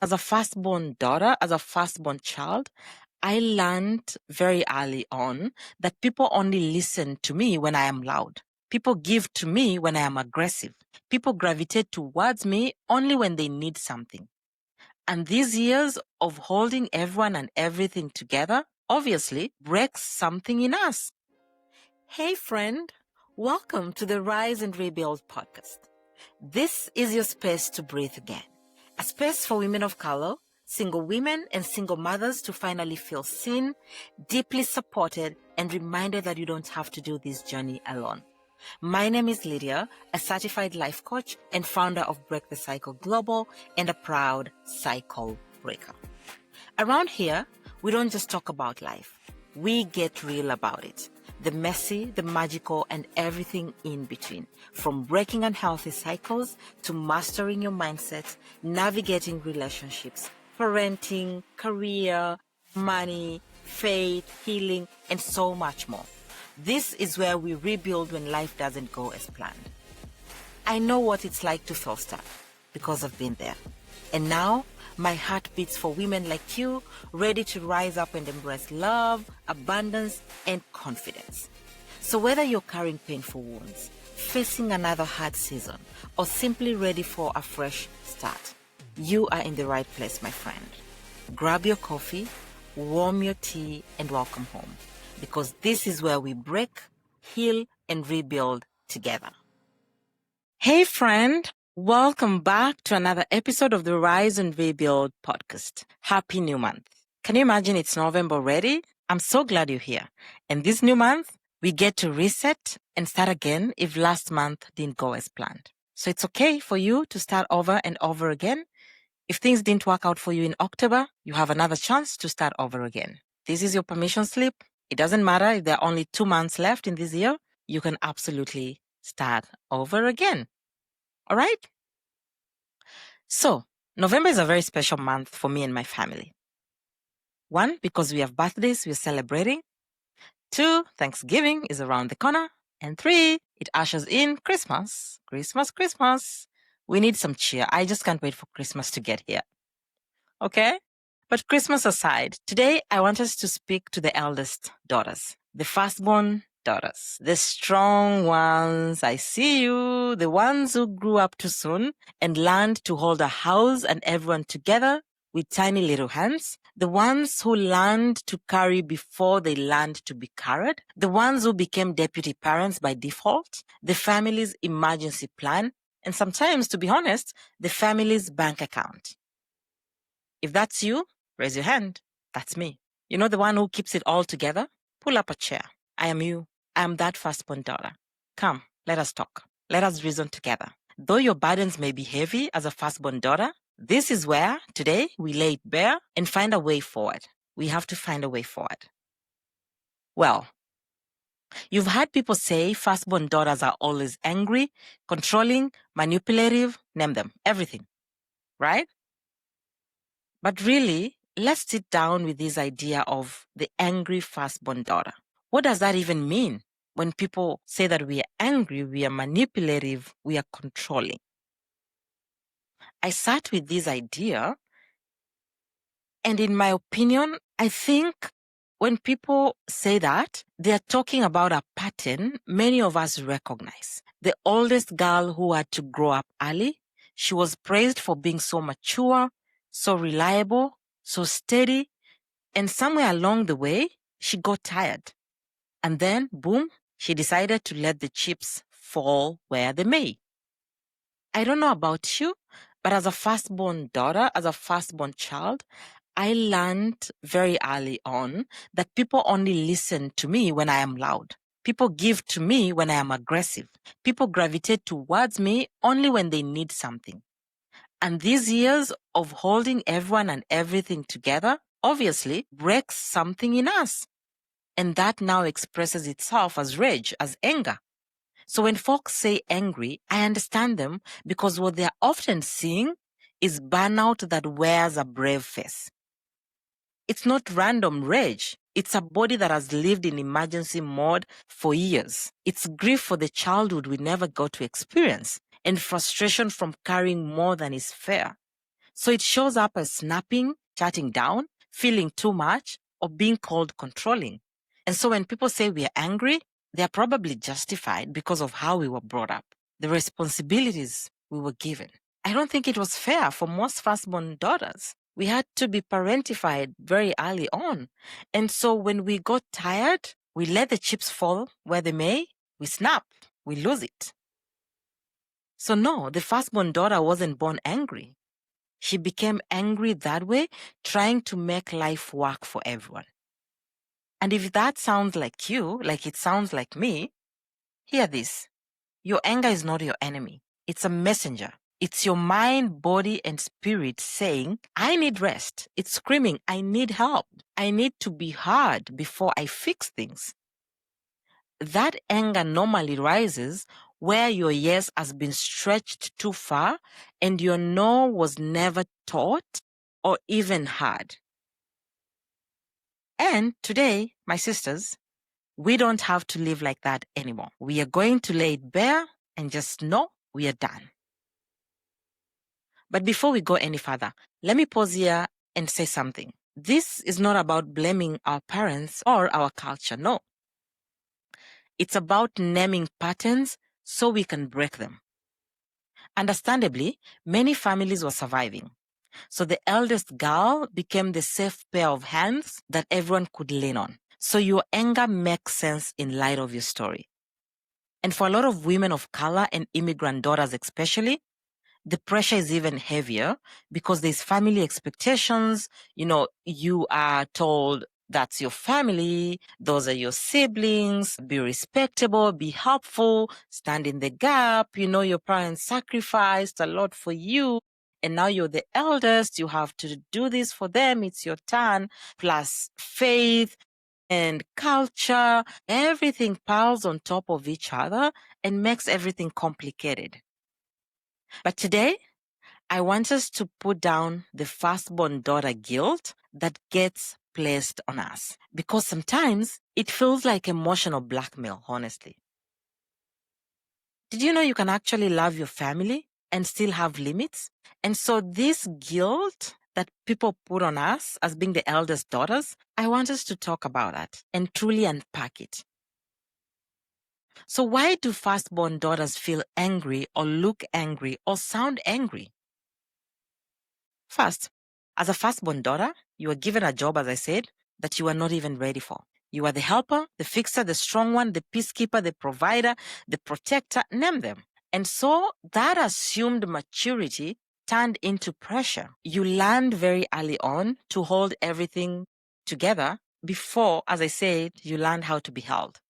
As a firstborn daughter, as a firstborn child, I learned very early on that people only listen to me when I am loud. People give to me when I am aggressive. People gravitate towards me only when they need something. And these years of holding everyone and everything together obviously breaks something in us. Hey, friend. Welcome to the Rise and Rebuild podcast. This is your space to breathe again. A space for women of color, single women, and single mothers to finally feel seen, deeply supported, and reminded that you don't have to do this journey alone. My name is Lydia, a certified life coach and founder of Break the Cycle Global and a proud cycle breaker. Around here, we don't just talk about life. We get real about it. The messy, the magical, and everything in between. From breaking unhealthy cycles to mastering your mindset, navigating relationships, parenting, career, money, faith, healing, and so much more. This is where we rebuild when life doesn't go as planned. I know what it's like to feel stuck because I've been there. And now, my heart beats for women like you, ready to rise up and embrace love, abundance, and confidence. So whether you're carrying painful wounds, facing another hard season, or simply ready for a fresh start, you are in the right place, my friend. Grab your coffee, warm your tea, and welcome home. Because this is where we break, heal, and rebuild together. Hey, friend. Welcome back to another episode of the Rise and Rebuild podcast. Happy new month. Can you imagine it's November already? I'm so glad you're here. And this new month, we get to reset and start again if last month didn't go as planned. So it's okay for you to start over and over again. If things didn't work out for you in October, you have another chance to start over again. This is your permission slip. It doesn't matter if there are only 2 months left in this year. You can absolutely start over again. All right? So, November is a very special month for me and my family. 1, because we have birthdays we're celebrating. 2, Thanksgiving is around the corner. And 3, it ushers in Christmas. Christmas. We need some cheer. I just can't wait for Christmas to get here. Okay? But Christmas aside, today I want us to speak to the eldest daughters, the firstborn daughters, the strong ones. I see you, the ones who grew up too soon and learned to hold a house and everyone together with tiny little hands, the ones who learned to carry before they learned to be carried, the ones who became deputy parents by default, the family's emergency plan, and sometimes, to be honest, the family's bank account. If that's you, raise your hand. That's me. You know, the one who keeps it all together? Pull up a chair. I am you. I am that firstborn daughter. Come, let us talk. Let us reason together. Though your burdens may be heavy as a firstborn daughter, this is where today we lay it bare and find a way forward. We have to find a way forward. Well, you've heard people say firstborn daughters are always angry, controlling, manipulative, name them, everything, right? But really, let's sit down with this idea of the angry firstborn daughter. What does that even mean? When people say that we are angry, we are manipulative, we are controlling. I sat with this idea, and in my opinion, I think when people say that, they are talking about a pattern many of us recognize. The oldest girl who had to grow up early, she was praised for being so mature, so reliable, so steady, and somewhere along the way, she got tired. And then, boom, she decided to let the chips fall where they may. I don't know about you, but as a firstborn daughter, as a firstborn child, I learned very early on that people only listen to me when I am loud. People give to me when I am aggressive. People gravitate towards me only when they need something. And these years of holding everyone and everything together obviously breaks something in us. And that now expresses itself as rage, as anger. So when folks say angry, I understand them because what they're often seeing is burnout that wears a brave face. It's not random rage. It's a body that has lived in emergency mode for years. It's grief for the childhood we never got to experience and frustration from carrying more than is fair. So it shows up as snapping, shutting down, feeling too much, or being called controlling. And so when people say we are angry, they are probably justified because of how we were brought up, the responsibilities we were given. I don't think it was fair for most firstborn daughters. We had to be parentified very early on. And so when we got tired, we let the chips fall where they may, we snap, we lose it. So no, the firstborn daughter wasn't born angry. She became angry that way, trying to make life work for everyone. And if that sounds like you, like it sounds like me, hear this. Your anger is not your enemy. It's a messenger. It's your mind, body, and spirit saying, I need rest. It's screaming, I need help. I need to be heard before I fix things. That anger normally rises where your yes has been stretched too far and your no was never taught or even heard. And today, my sisters, we don't have to live like that anymore. We are going to lay it bare and just know we are done. But before we go any further, let me pause here and say something. This is not about blaming our parents or our culture. No. It's about naming patterns so we can break them. Understandably, many families were surviving. So the eldest girl became the safe pair of hands that everyone could lean on. So your anger makes sense in light of your story. And for a lot of women of color and immigrant daughters especially, the pressure is even heavier because there's family expectations. You are told that's your family, those are your siblings, be respectable, be helpful, stand in the gap. Your parents sacrificed a lot for you, and now you're the eldest. You have to do this for them. It's your turn, plus faith and culture. Everything piles on top of each other and makes everything complicated. But today, I want us to put down the firstborn daughter guilt that gets placed on us, because sometimes it feels like emotional blackmail, honestly. Did you know you can actually love your family and still have limits? And so this guilt that people put on us as being the eldest daughters, I want us to talk about that and truly unpack it. So why do firstborn daughters feel angry or look angry or sound angry? First, as a firstborn daughter, you were given a job, as I said, that you were not even ready for. You are the helper, the fixer, the strong one, the peacekeeper, the provider, the protector, name them. And so that assumed maturity turned into pressure. You learned very early on to hold everything together before, as I said, you learned how to be held.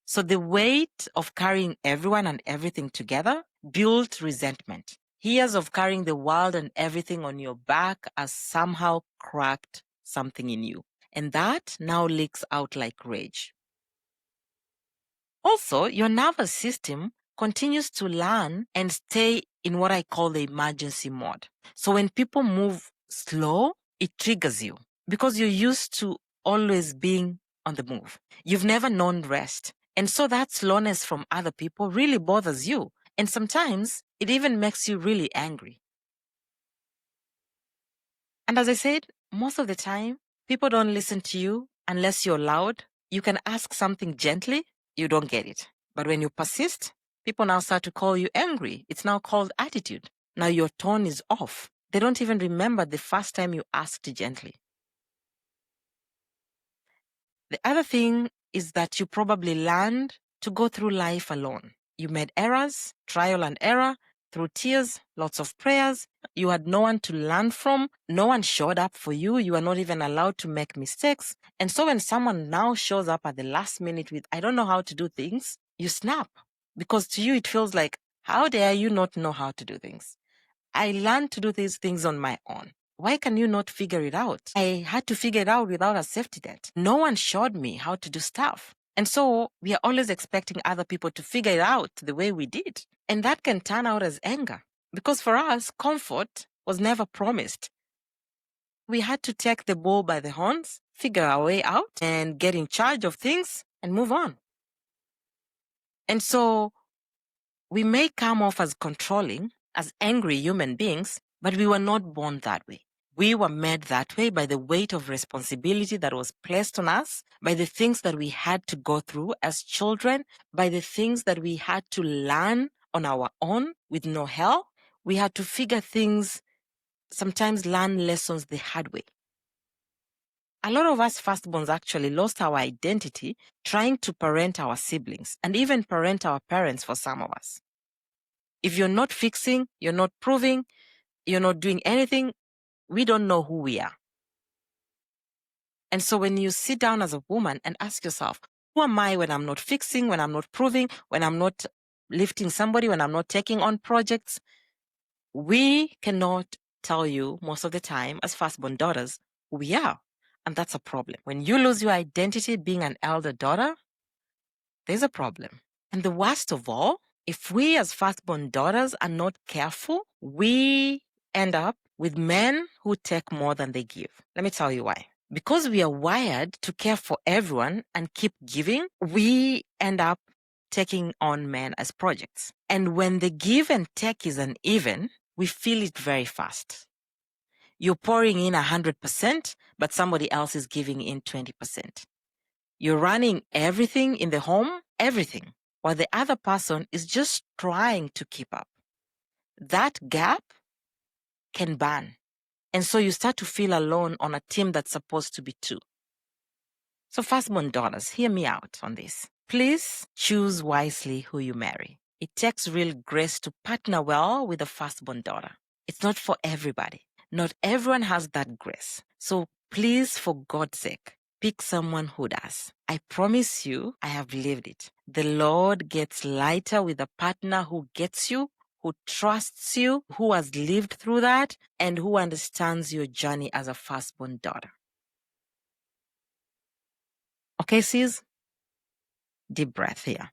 So the weight of carrying everyone and everything together built resentment. Years of carrying the world and everything on your back has somehow cracked something in you. And that now leaks out like rage. Also, your nervous system continues to learn and stay in what I call the emergency mode. So when people move slow, it triggers you because you're used to always being on the move. You've never known rest. And so that slowness from other people really bothers you. And sometimes it even makes you really angry. And as I said, most of the time, people don't listen to you unless you're loud. You can ask something gently, you don't get it. But when you persist, people now start to call you angry. It's now called attitude. Now your tone is off. They don't even remember the first time you asked gently. The other thing is that you probably learned to go through life alone. You made errors, trial and error, through tears, lots of prayers. You had no one to learn from. No one showed up for you. You were not even allowed to make mistakes. And so when someone now shows up at the last minute with, I don't know how to do things, you snap. Because to you, it feels like, how dare you not know how to do things? I learned to do these things on my own. Why can you not figure it out? I had to figure it out without a safety net. No one showed me how to do stuff. And so we are always expecting other people to figure it out the way we did. And that can turn out as anger. Because for us, comfort was never promised. We had to take the bull by the horns, figure our way out, and get in charge of things and move on. And so we may come off as controlling, as angry human beings, But we were not born that way. We were made that way by the weight of responsibility that was placed on us, by the things that we had to go through as children, by the things that we had to learn on our own with no help. We had to figure things, sometimes learn lessons the hard way. A lot of us firstborns actually lost our identity trying to parent our siblings and even parent our parents for some of us. If you're not fixing, you're not proving, you're not doing anything, we don't know who we are. And so when you sit down as a woman and ask yourself, who am I when I'm not fixing, when I'm not proving, when I'm not lifting somebody, when I'm not taking on projects? We cannot tell you most of the time as firstborn daughters who we are. And that's a problem. When you lose your identity being an elder daughter, there's a problem. And the worst of all, if we as firstborn daughters are not careful, we end up with men who take more than they give. Let me tell you why. Because we are wired to care for everyone and keep giving, we end up taking on men as projects. And when the give and take is uneven, we feel it very fast. You're pouring in 100%, but somebody else is giving in 20%. You're running everything in the home, everything, while the other person is just trying to keep up. That gap can burn. And so you start to feel alone on a team that's supposed to be two. So firstborn daughters, hear me out on this. Please choose wisely who you marry. It takes real grace to partner well with a firstborn daughter. It's not for everybody. Not everyone has that grace. So please, for God's sake, pick someone who does. I promise you, I have lived it. The load gets lighter with a partner who gets you, who trusts you, who has lived through that, and who understands your journey as a firstborn daughter. Okay, sis? Deep breath here.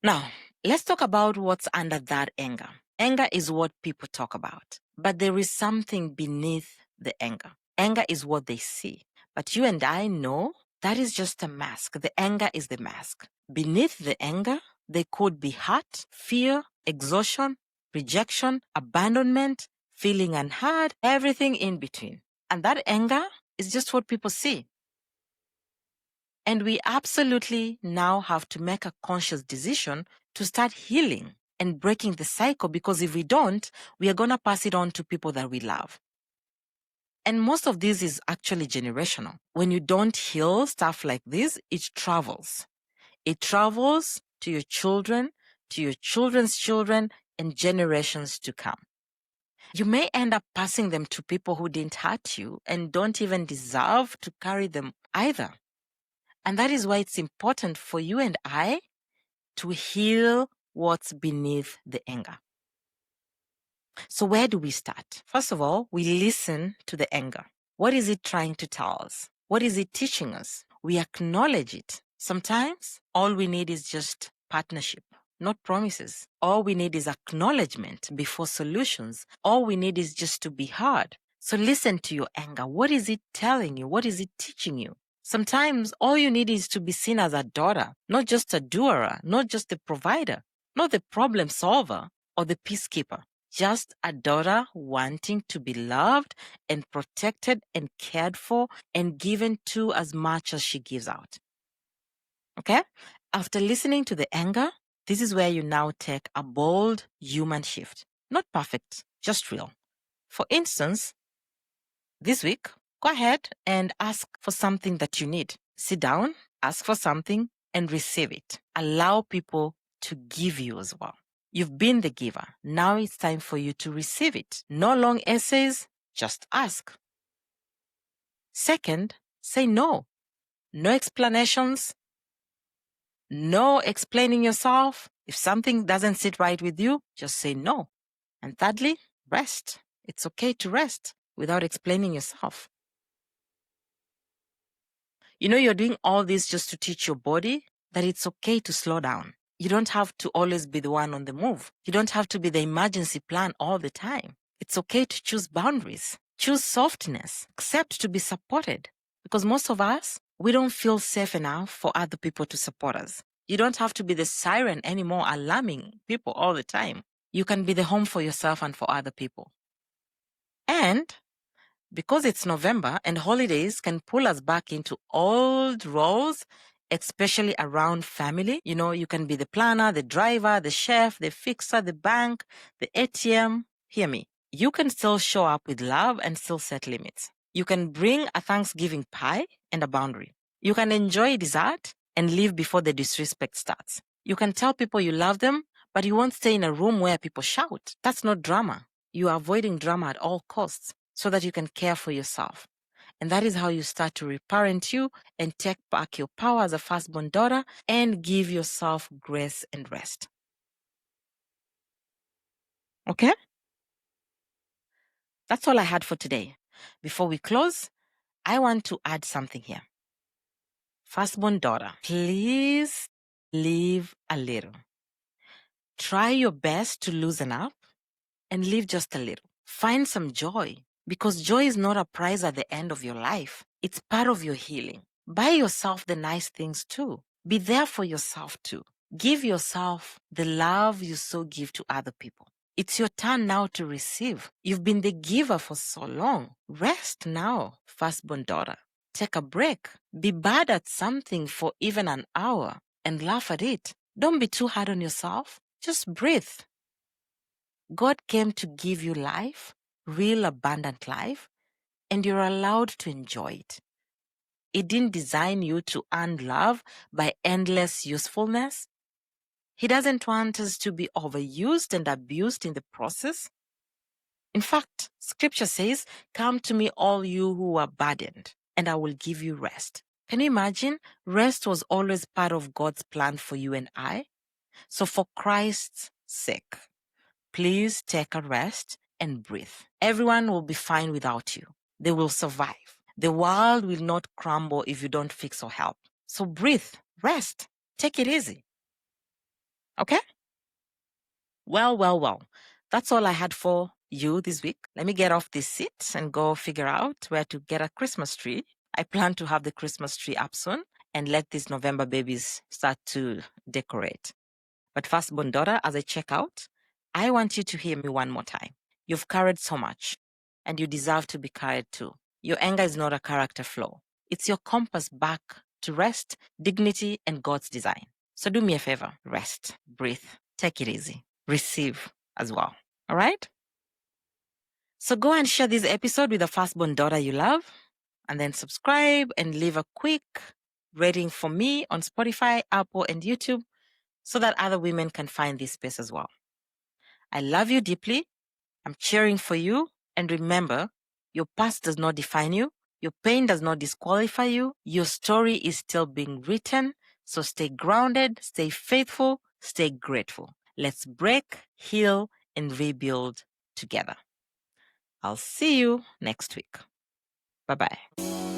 Now, let's talk about what's under that anger. Anger is what people talk about, but there is something beneath the anger. Anger is what they see, but you and I know that is just a mask. The anger is the mask. Beneath the anger, there could be hurt, fear, exhaustion, rejection, abandonment, feeling unheard, everything in between. And that anger is just what people see. And we absolutely now have to make a conscious decision to start healing and breaking the cycle, because if we don't, we are going to pass it on to people that we love. And most of this is actually generational. When you don't heal stuff like this, it travels. It travels to your children, to your children's children, and generations to come. You may end up passing them to people who didn't hurt you and don't even deserve to carry them either. And that is why it's important for you and I to heal what's beneath the anger. So where do we start? First of all, we listen to the anger. What is it trying to tell us? What is it teaching us? We acknowledge it. Sometimes all we need is just partnership, not promises. All we need is acknowledgement before solutions. All we need is just to be heard. So listen to your anger. What is it telling you? What is it teaching you? Sometimes all you need is to be seen as a daughter, not just a doer, not just the provider, not the problem solver or the peacekeeper, just a daughter wanting to be loved and protected and cared for and given to as much as she gives out. Okay? After listening to the anger, this is where you now take a bold human shift. Not perfect, just real. For instance, this week, go ahead and ask for something that you need. Sit down, ask for something, and receive it. Allow people to give you as well. You've been the giver. Now it's time for you to receive it. No long essays, just ask. Second, say no. No explanations. No explaining yourself. If something doesn't sit right with you, just say no. And thirdly, rest. It's okay to rest without explaining yourself. You know, you're doing all this just to teach your body that it's okay to slow down. You don't have to always be the one on the move. You don't have to be the emergency plan all the time. It's okay to choose boundaries, choose softness, accept to be supported. Because most of us, we don't feel safe enough for other people to support us. You don't have to be the siren anymore, alarming people all the time. You can be the home for yourself and for other people. And because it's November and holidays can pull us back into old roles, especially around family. You can be the planner, the driver, the chef, the fixer, the bank, the ATM. Hear me. You can still show up with love and still set limits. You can bring a Thanksgiving pie and a boundary. You can enjoy dessert and leave before the disrespect starts. You can tell people you love them, but you won't stay in a room where people shout. That's not drama. You are avoiding drama at all costs so that you can care for yourself. And that is how you start to reparent you and take back your power as a firstborn daughter and give yourself grace and rest. Okay? That's all I had for today. Before we close, I want to add something here. Firstborn daughter, please live a little. Try your best to loosen up and live just a little. Find some joy, because joy is not a prize at the end of your life. It's part of your healing. Buy yourself the nice things too. Be there for yourself too. Give yourself the love you so give to other people. It's your turn now to receive. You've been the giver for so long. Rest now, firstborn daughter. Take a break. Be bad at something for even an hour and laugh at it. Don't be too hard on yourself. Just breathe. God came to give you life, real abundant life, and you're allowed to enjoy it. He didn't design you to earn love by endless usefulness. He doesn't want us to be overused and abused in the process. In fact, scripture says, "Come to me, all you who are burdened, and I will give you rest." Can you imagine? Rest was always part of God's plan for you and I. So for Christ's sake, please take a rest and breathe. Everyone will be fine without you. They will survive. The world will not crumble if you don't fix or help. So breathe, rest, take it easy. Okay? Well. That's all I had for you this week. Let me get off this seat and go figure out where to get a Christmas tree. I plan to have the Christmas tree up soon and let these November babies start to decorate. But firstborn daughter, as I check out, I want you to hear me one more time. You've carried so much, and you deserve to be carried too. Your anger is not a character flaw. It's your compass back to rest, dignity, and God's design. So do me a favor, rest, breathe, take it easy, receive as well. All right? So go and share this episode with a firstborn daughter you love, and then subscribe and leave a quick rating for me on Spotify, Apple, and YouTube, so that other women can find this space as well. I love you deeply. I'm cheering for you. And remember, your past does not define you. Your pain does not disqualify you. Your story is still being written. So stay grounded, stay faithful, stay grateful. Let's break, heal, and rebuild together. I'll see you next week. Bye-bye.